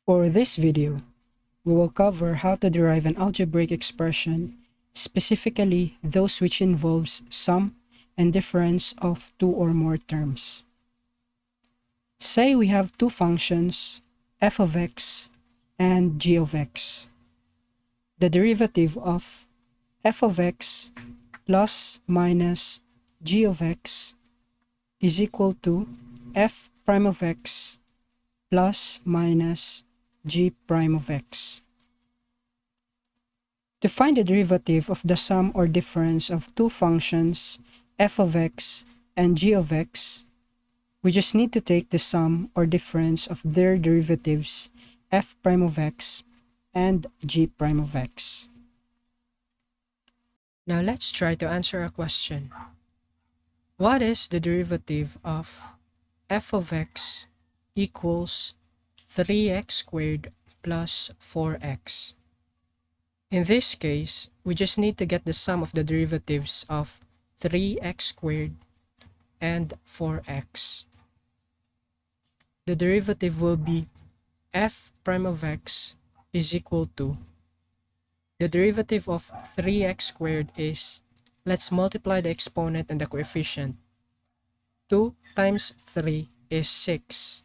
For this video, we will cover how to derive an algebraic expression, specifically those which involves sum and difference of two or more terms. Say we have two functions, f of x and g of x. The derivative of f of x plus minus g of x is equal to f prime of x plus minus g prime of x. To find the derivative of the sum or difference of two functions, f of x and g of x, we just need to take the sum or difference of their derivatives, f prime of x and g prime of x. Now let's try to answer a question. What is the derivative of f of x equals 3x squared plus 4x? In this case, we just need to get the sum of the derivatives of 3x squared and 4x. The derivative will be f prime of x is equal to, the derivative of 3x squared is, let's multiply the exponent and the coefficient. 2 times 3 is 6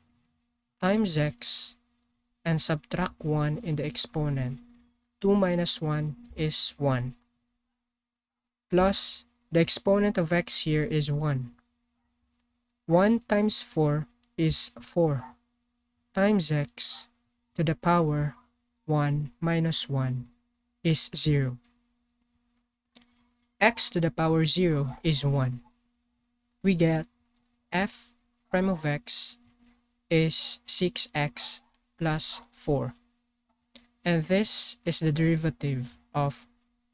times x, and subtract 1 in the exponent. 2 minus 1 is 1. Plus, the exponent of x here is 1. 1 times 4 is 4 times x to the power 1 minus 1 is 0. X to the power 0 is 1. We get f prime of x is 6x plus 4. And this is the derivative of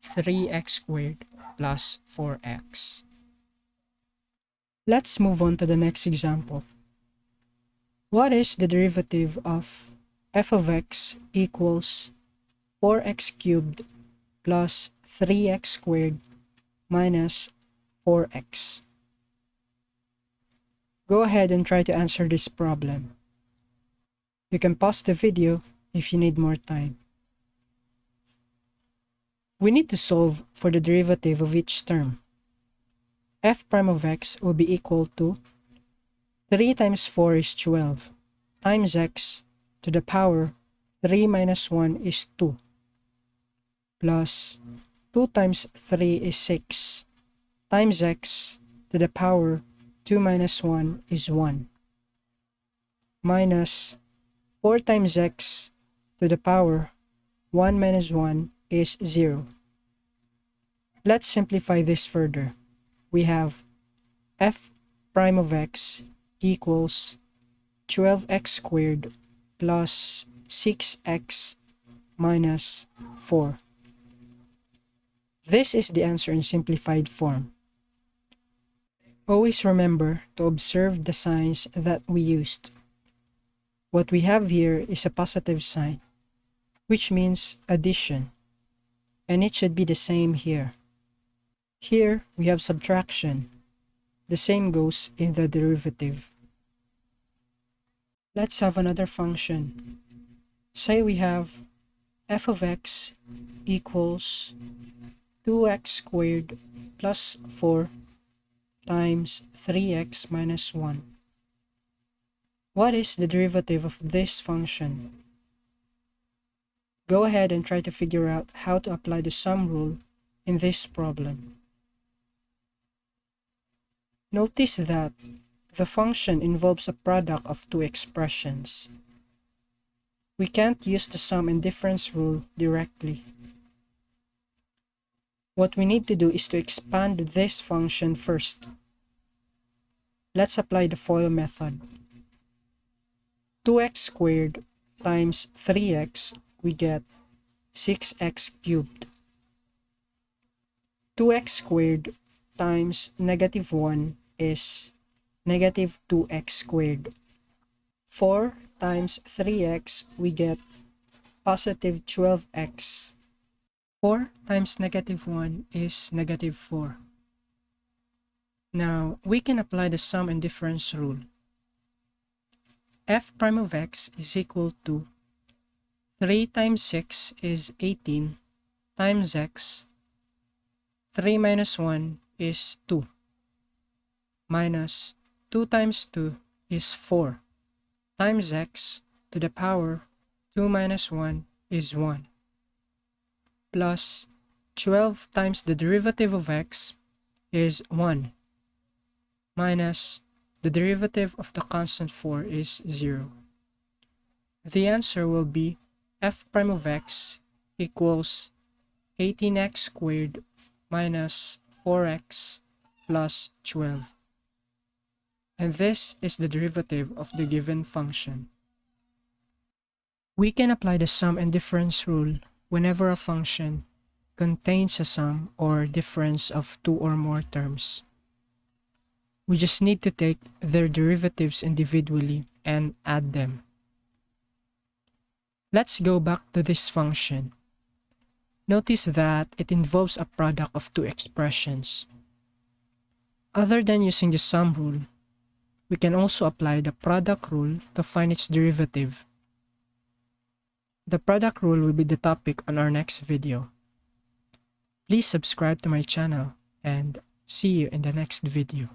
3x squared plus 4x. Let's move on to the next example. What is the derivative of f of x equals 4x cubed plus 3x squared minus 4x? Go ahead and try to answer this problem. You can pause the video if you need more time. We need to solve for the derivative of each term. F prime of x will be equal to 3 times 4 is 12 times x to the power 3 minus 1 is 2 plus 2 times 3 is 6 times x to the power 2 minus 1 is 1 minus 4 times x to the power 1 minus 1 is 0. Let's simplify this further. We have f prime of x equals 12x squared plus 6x minus 4. This is the answer in simplified form. Always remember to observe the signs that we used. What we have here is a positive sign, which means addition, and it should be the same here. Here we have subtraction. The same goes in the derivative. Let's have another function. Say we have f of x equals 2x squared plus 4 times 3x minus 1. What is the derivative of this function? Go ahead and try to figure out how to apply the sum rule in this problem. Notice that the function involves a product of two expressions. We can't use the sum and difference rule directly. What we need to do is to expand this function first. Let's apply the FOIL method. 2x squared times 3x, we get 6x cubed. 2x squared times negative 1 is negative 2x squared. 4 times 3x, we get positive 12x. 4 times negative 1 is negative 4. Now, we can apply the sum and difference rule. F prime of x is equal to 3 times 6 is 18 times x. 3 minus 1 is 2 minus 2 times 2 is 4 times x to the power 2 minus 1 is 1 plus 12 times the derivative of x is 1 minus the derivative of the constant 4 is 0. The answer will be f prime of x equals 18x squared minus 4x plus 12. And this is the derivative of the given function. We can apply the sum and difference rule whenever a function contains a sum or difference of two or more terms. We just need to take their derivatives individually and add them. Let's go back to this function. Notice that it involves a product of two expressions. Other than using the sum rule, we can also apply the product rule to find its derivative. The product rule will be the topic on our next video. Please subscribe to my channel and see you in the next video.